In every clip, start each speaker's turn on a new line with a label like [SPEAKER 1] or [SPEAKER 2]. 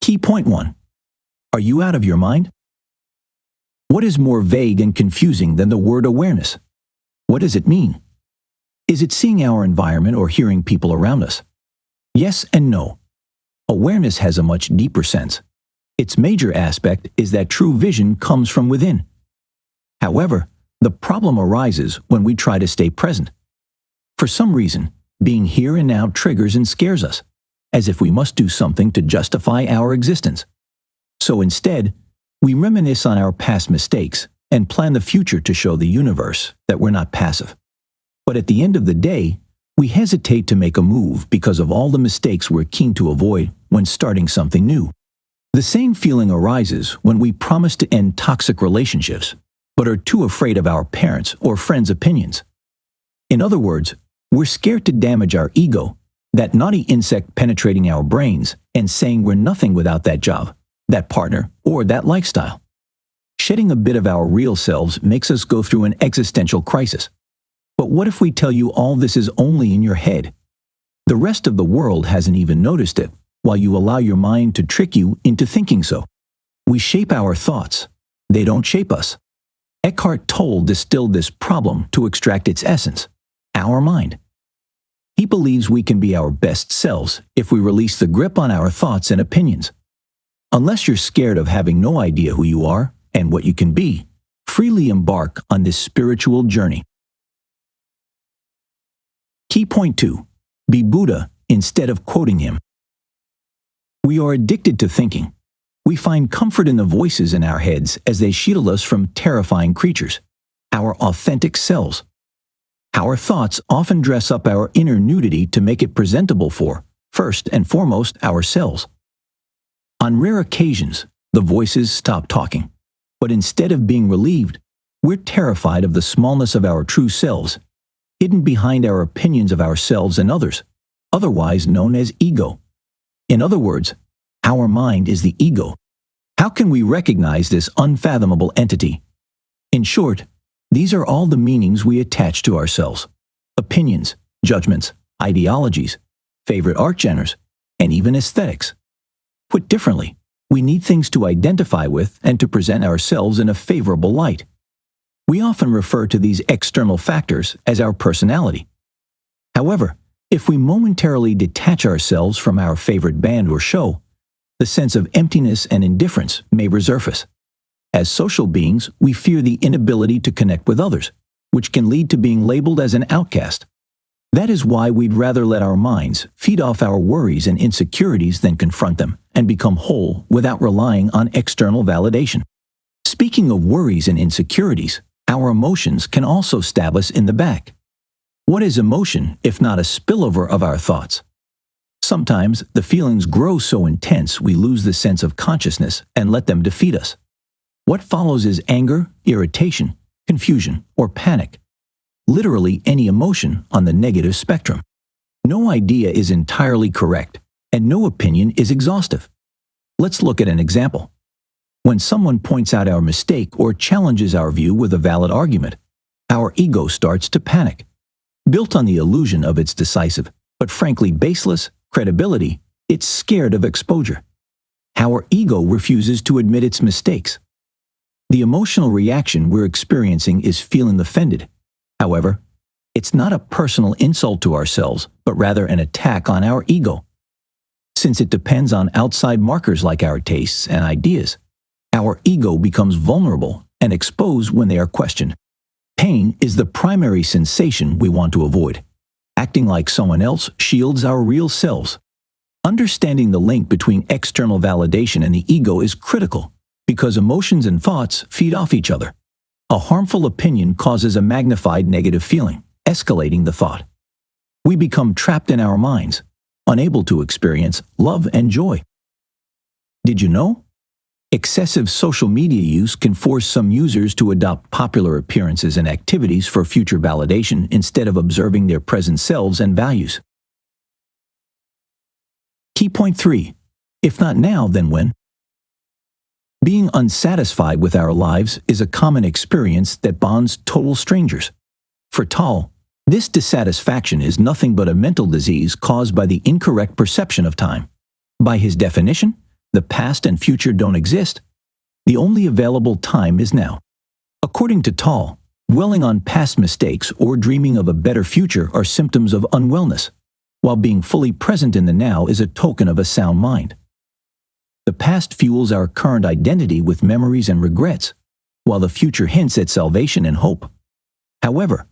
[SPEAKER 1] Key point 1. Are you out of your mind? What is more vague and confusing than the word awareness? What does it mean? Is it seeing our environment or hearing people around us? Yes and no. Awareness has a much deeper sense. Its major aspect is that true vision comes from within. However, the problem arises when we try to stay present. For some reason, being here and now triggers and scares us, as if we must do something to justify our existence. So instead, we reminisce on our past mistakes and plan the future to show the universe that we're not passive. But at the end of the day, we hesitate to make a move because of all the mistakes we're keen to avoid when starting something new. The same feeling arises when we promise to end toxic relationships, but are too afraid of our parents' or friends' opinions. In other words, we're scared to damage our ego, that naughty insect penetrating our brains and saying we're nothing without that job, that partner, or that lifestyle. Shedding a bit of our real selves makes us go through an existential crisis. But what if we tell you all this is only in your head? The rest of the world hasn't even noticed it, while you allow your mind to trick you into thinking so. We shape our thoughts. They don't shape us. Echhart Tolle distilled this problem to extract its essence, our mind. He believes we can be our best selves if we release the grip on our thoughts and opinions. Unless you're scared of having no idea who you are and what you can be, freely embark on this spiritual journey. Key point 2. Be Buddha instead of quoting him. We are addicted to thinking. We find comfort in the voices in our heads as they shield us from terrifying creatures, our authentic selves. Our thoughts often dress up our inner nudity to make it presentable for, first and foremost, ourselves. On rare occasions, the voices stop talking, but instead of being relieved, we're terrified of the smallness of our true selves, hidden behind our opinions of ourselves and others, otherwise known as ego. In other words, our mind is the ego. How can we recognize this unfathomable entity? In short, these are all the meanings we attach to ourselves: opinions, judgments, ideologies, favorite art genres, and even aesthetics. Put differently, we need things to identify with and to present ourselves in a favorable light. We often refer to these external factors as our personality. However, if we momentarily detach ourselves from our favorite band or show, the sense of emptiness and indifference may resurface. As social beings, we fear the inability to connect with others, which can lead to being labeled as an outcast. That is why we'd rather let our minds feed off our worries and insecurities than confront them and become whole without relying on external validation. Speaking of worries and insecurities, our emotions can also stab us in the back. What is emotion if not a spillover of our thoughts? Sometimes the feelings grow so intense we lose the sense of consciousness and let them defeat us. What follows is anger, irritation, confusion, or panic. Literally any emotion on the negative spectrum. No idea is entirely correct, and no opinion is exhaustive. Let's look at an example. When someone points out our mistake or challenges our view with a valid argument, our ego starts to panic. Built on the illusion of its decisive, but frankly baseless, credibility, it's scared of exposure. Our ego refuses to admit its mistakes. The emotional reaction we're experiencing is feeling offended. However, it's not a personal insult to ourselves, but rather an attack on our ego. Since it depends on outside markers like our tastes and ideas, our ego becomes vulnerable and exposed when they are questioned. Pain is the primary sensation we want to avoid. Acting like someone else shields our real selves. Understanding the link between external validation and the ego is critical, because emotions and thoughts feed off each other. A harmful opinion causes a magnified negative feeling, escalating the thought. We become trapped in our minds, unable to experience love and joy. Did you know? Excessive social media use can force some users to adopt popular appearances and activities for future validation instead of observing their present selves and values. Key point 3. If not now, then when? Being unsatisfied with our lives is a common experience that bonds total strangers. For Tolle, this dissatisfaction is nothing but a mental disease caused by the incorrect perception of time. By his definition, the past and future don't exist. The only available time is now. According to Tolle, dwelling on past mistakes or dreaming of a better future are symptoms of unwellness, while being fully present in the now is a token of a sound mind. The past fuels our current identity with memories and regrets, while the future hints at salvation and hope. However,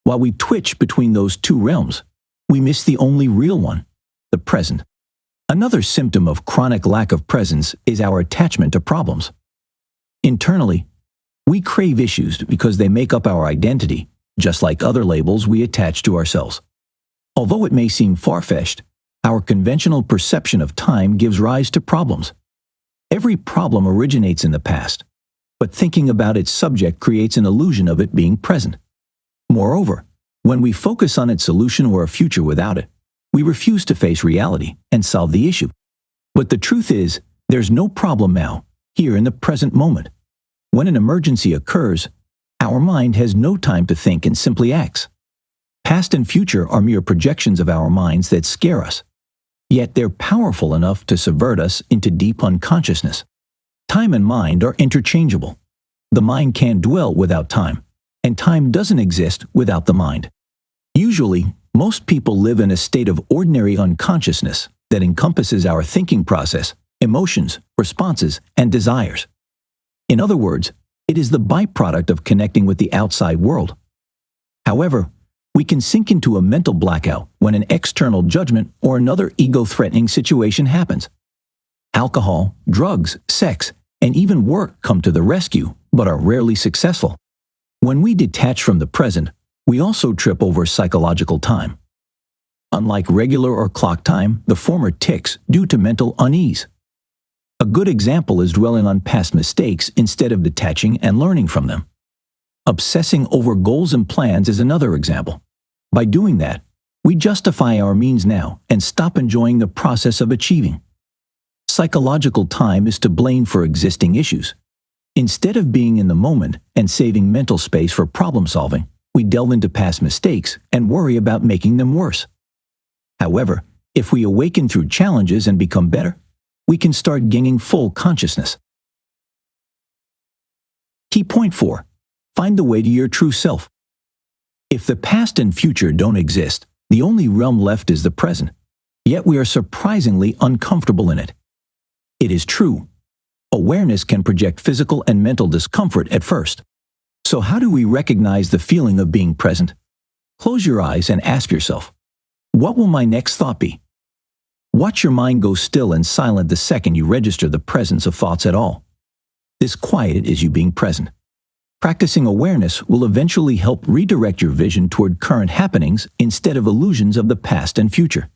[SPEAKER 1] while we twitch between those two realms, we miss the only real one, the present. Another symptom of chronic lack of presence is our attachment to problems. Internally, we crave issues because they make up our identity, just like other labels we attach to ourselves. Although it may seem far-fetched, our conventional perception of time gives rise to problems. Every problem originates in the past, but thinking about its subject creates an illusion of it being present. Moreover, when we focus on its solution or a future without it, we refuse to face reality and solve the issue. But the truth is, there's no problem now, here in the present moment. When an emergency occurs, our mind has no time to think and simply acts. Past and future are mere projections of our minds that scare us. Yet they're powerful enough to subvert us into deep unconsciousness. Time and mind are interchangeable. The mind can't dwell without time, and time doesn't exist without the mind. Usually, most people live in a state of ordinary unconsciousness that encompasses our thinking process, emotions, responses, and desires. In other words, it is the byproduct of connecting with the outside world. However, we can sink into a mental blackout when an external judgment or another ego-threatening situation happens. Alcohol, drugs, sex, and even work come to the rescue, but are rarely successful. When we detach from the present, we also trip over psychological time. Unlike regular or clock time, the former ticks due to mental unease. A good example is dwelling on past mistakes instead of detaching and learning from them. Obsessing over goals and plans is another example. By doing that, we justify our means now and stop enjoying the process of achieving. Psychological time is to blame for existing issues. Instead of being in the moment and saving mental space for problem solving, we delve into past mistakes and worry about making them worse. However, if we awaken through challenges and become better, we can start gaining full consciousness. Key point 4. Find the way to your true self. If the past and future don't exist, the only realm left is the present, yet we are surprisingly uncomfortable in it. It is true. Awareness can project physical and mental discomfort at first. So how do we recognize the feeling of being present? Close your eyes and ask yourself, what will my next thought be? Watch your mind go still and silent the second you register the presence of thoughts at all. This quiet is you being present. Practicing awareness will eventually help redirect your vision toward current happenings instead of illusions of the past and future.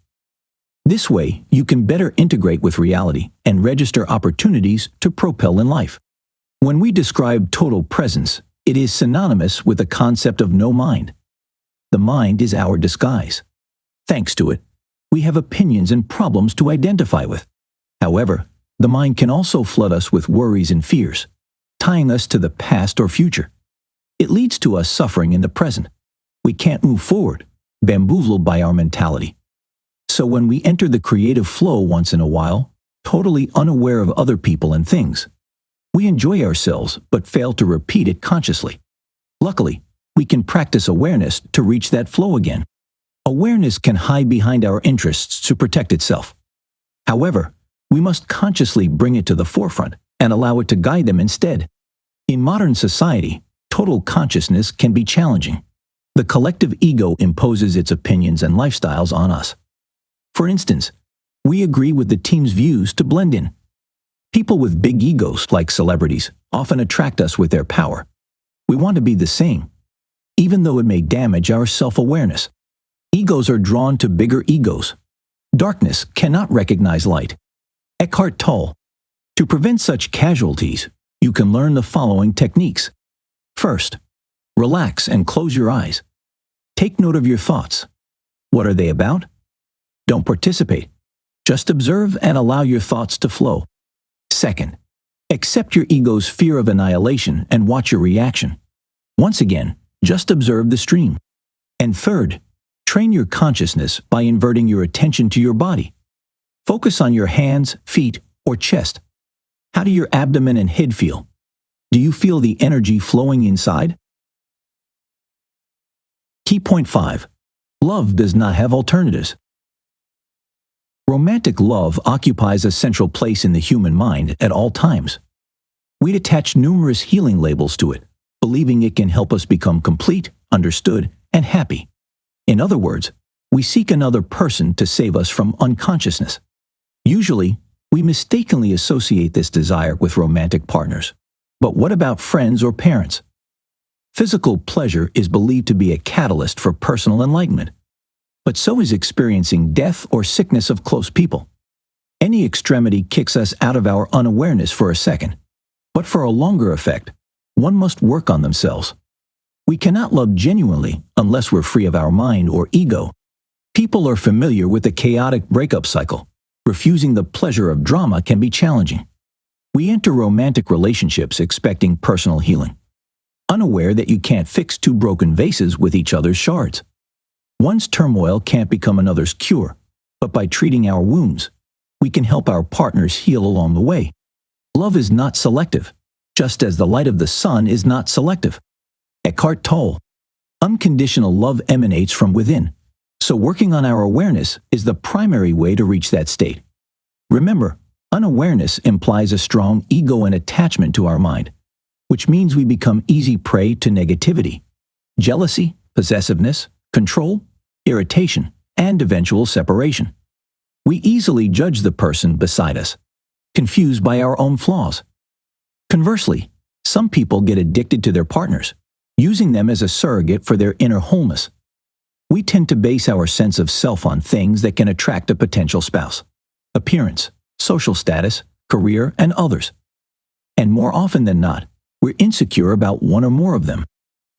[SPEAKER 1] This way, you can better integrate with reality and register opportunities to propel in life. When we describe total presence, it is synonymous with the concept of no mind. The mind is our disguise. Thanks to it, we have opinions and problems to identify with. However, the mind can also flood us with worries and fears, tying us to the past or future. It leads to us suffering in the present. We can't move forward, bamboozled by our mentality. So when we enter the creative flow once in a while, totally unaware of other people and things, we enjoy ourselves but fail to repeat it consciously. Luckily, we can practice awareness to reach that flow again. Awareness can hide behind our interests to protect itself. However, we must consciously bring it to the forefront and allow it to guide them instead. In modern society, total consciousness can be challenging. The collective ego imposes its opinions and lifestyles on us. For instance, we agree with the team's views to blend in. People with big egos, like celebrities, often attract us with their power. We want to be the same, even though it may damage our self-awareness. Egos are drawn to bigger egos. Darkness cannot recognize light. Echhart Tolle. To prevent such casualties, you can learn the following techniques. First, relax and close your eyes. Take note of your thoughts. What are they about? Don't participate. Just observe and allow your thoughts to flow. Second, accept your ego's fear of annihilation and watch your reaction. Once again, just observe the stream. And third, train your consciousness by inverting your attention to your body. Focus on your hands, feet, or chest? How do your abdomen and head feel? Do you feel the energy flowing inside? Key point 5. Love does not have alternatives. Romantic love occupies a central place in the human mind at all times. We'd attach numerous healing labels to it, believing it can help us become complete, understood, and happy. In other words, we seek another person to save us from unconsciousness. Usually, we mistakenly associate this desire with romantic partners. But what about friends or parents? Physical pleasure is believed to be a catalyst for personal enlightenment. But so is experiencing death or sickness of close people. Any extremity kicks us out of our unawareness for a second. But for a longer effect, one must work on themselves. We cannot love genuinely unless we're free of our mind or ego. People are familiar with the chaotic breakup cycle. Refusing the pleasure of drama can be challenging. We enter romantic relationships expecting personal healing, unaware that you can't fix two broken vases with each other's shards. One's turmoil can't become another's cure, but by treating our wounds, we can help our partners heal along the way. Love is not selective, just as the light of the sun is not selective. Echhart Tolle. Unconditional love emanates from within, so working on our awareness is the primary way to reach that state. Remember, unawareness implies a strong ego and attachment to our mind, which means we become easy prey to negativity, jealousy, possessiveness, control, irritation, and eventual separation. We easily judge the person beside us, confused by our own flaws. Conversely, some people get addicted to their partners, using them as a surrogate for their inner wholeness. We tend to base our sense of self on things that can attract a potential spouse: appearance, social status, career, and others. And more often than not, we're insecure about one or more of them.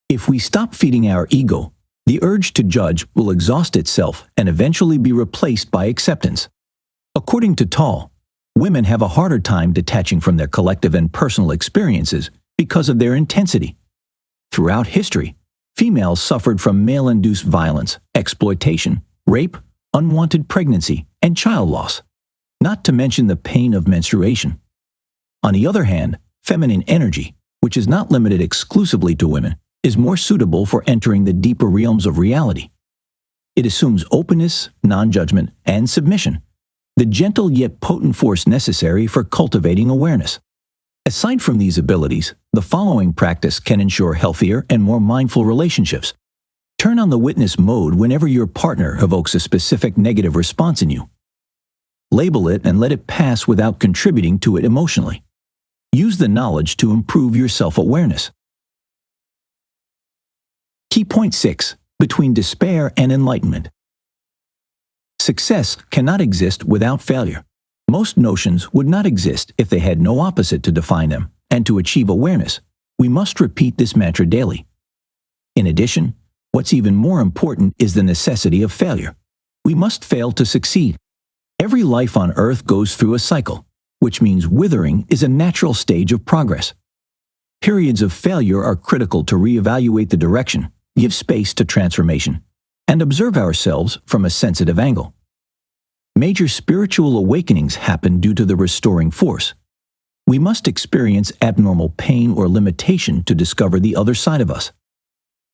[SPEAKER 1] If we stop feeding our ego, the urge to judge will exhaust itself and eventually be replaced by acceptance. According to Tolle, women have a harder time detaching from their collective and personal experiences because of their intensity. Throughout history, females suffered from male-induced violence, exploitation, rape, unwanted pregnancy, and child loss, not to mention the pain of menstruation. On the other hand, feminine energy, which is not limited exclusively to women, is more suitable for entering the deeper realms of reality. It assumes openness, non-judgment, and submission, the gentle yet potent force necessary for cultivating awareness. Aside from these abilities, the following practice can ensure healthier and more mindful relationships. Turn on the witness mode whenever your partner evokes a specific negative response in you. Label it and let it pass without contributing to it emotionally. Use the knowledge to improve your self-awareness. Key point 6. Between despair and enlightenment. Success cannot exist without failure. Most notions would not exist if they had no opposite to define them, and to achieve awareness, we must repeat this mantra daily. In addition, what's even more important is the necessity of failure. We must fail to succeed. Every life on earth goes through a cycle, which means withering is a natural stage of progress. Periods of failure are critical to reevaluate the direction, give space to transformation, and observe ourselves from a sensitive angle. Major spiritual awakenings happen due to the restoring force. We must experience abnormal pain or limitation to discover the other side of us.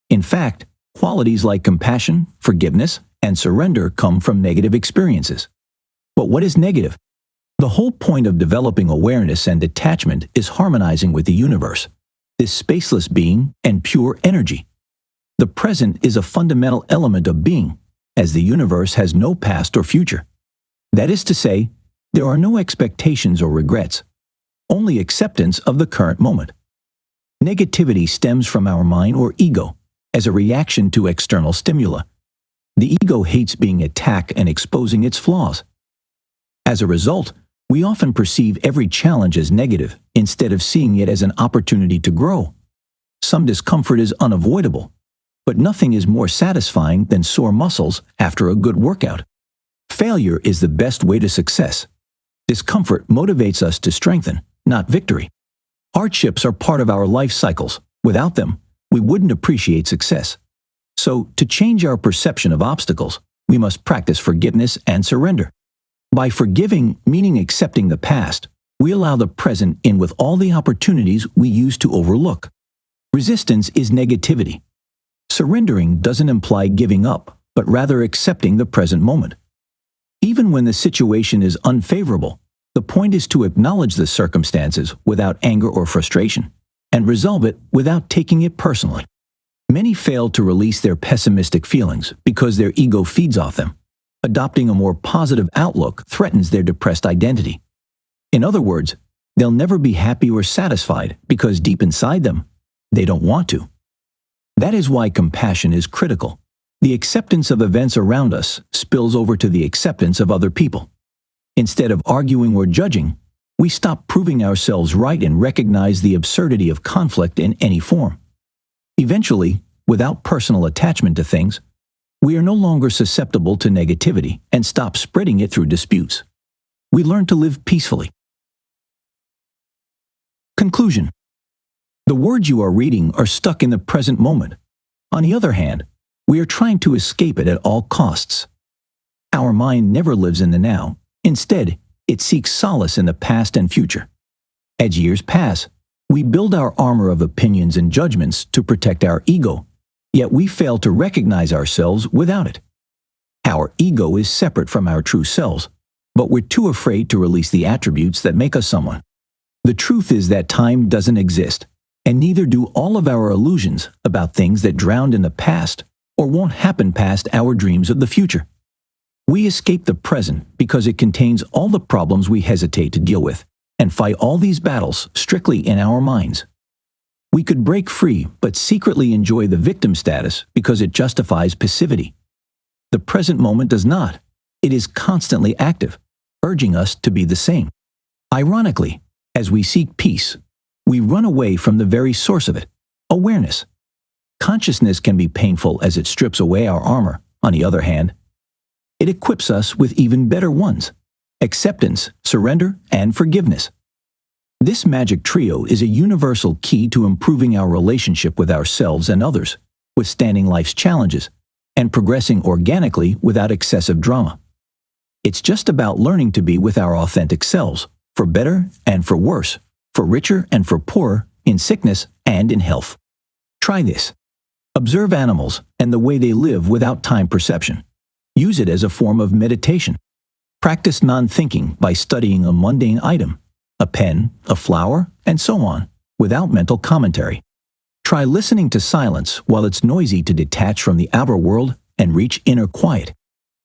[SPEAKER 1] In fact, qualities like compassion, forgiveness, and surrender come from negative experiences. But what is negative? The whole point of developing awareness and detachment is harmonizing with the universe, this spaceless being and pure energy. The present is a fundamental element of being, as the universe has no past or future. That is to say, there are no expectations or regrets, only acceptance of the current moment. Negativity stems from our mind or ego as a reaction to external stimuli. The ego hates being attacked and exposing its flaws. As a result, we often perceive every challenge as negative instead of seeing it as an opportunity to grow. Some discomfort is unavoidable, but nothing is more satisfying than sore muscles after a good workout. Failure is the best way to success. Discomfort motivates us to strengthen, not victory. Hardships are part of our life cycles. Without them, we wouldn't appreciate success. So, to change our perception of obstacles, we must practice forgiveness and surrender. By forgiving, meaning accepting the past, we allow the present in with all the opportunities we used to overlook. Resistance is negativity. Surrendering doesn't imply giving up, but rather accepting the present moment. Even when the situation is unfavorable, the point is to acknowledge the circumstances without anger or frustration, and resolve it without taking it personally. Many fail to release their pessimistic feelings because their ego feeds off them. Adopting a more positive outlook threatens their depressed identity. In other words, they'll never be happy or satisfied because deep inside them, they don't want to. That is why compassion is critical. The acceptance of events around us spills over to the acceptance of other people. Instead of arguing or judging, we stop proving ourselves right and recognize the absurdity of conflict in any form. Eventually, without personal attachment to things, we are no longer susceptible to negativity and stop spreading it through disputes. We learn to live peacefully. Conclusion. The words you are reading are stuck in the present moment. On the other hand, we are trying to escape it at all costs. Our mind never lives in the now. Instead, it seeks solace in the past and future. As years pass, we build our armor of opinions and judgments to protect our ego, yet we fail to recognize ourselves without it. Our ego is separate from our true selves, but we're too afraid to release the attributes that make us someone. The truth is that time doesn't exist, and neither do all of our illusions about things that drowned in the past or won't happen past our dreams of the future. We escape the present because it contains all the problems we hesitate to deal with, and fight all these battles strictly in our minds. We could break free but secretly enjoy the victim status because it justifies passivity. The present moment does not. It is constantly active, urging us to be the same. Ironically, as we seek peace, we run away from the very source of it, awareness. Consciousness can be painful as it strips away our armor. On the other hand, it equips us with even better ones: acceptance, surrender, and forgiveness. This magic trio is a universal key to improving our relationship with ourselves and others, withstanding life's challenges, and progressing organically without excessive drama. It's just about learning to be with our authentic selves, for better and for worse, for richer and for poorer, in sickness and in health. Try this. Observe animals and the way they live without time perception. Use it as a form of meditation. Practice non-thinking by studying a mundane item, a pen, a flower, and so on, without mental commentary. Try listening to silence while it's noisy to detach from the outer world and reach inner quiet.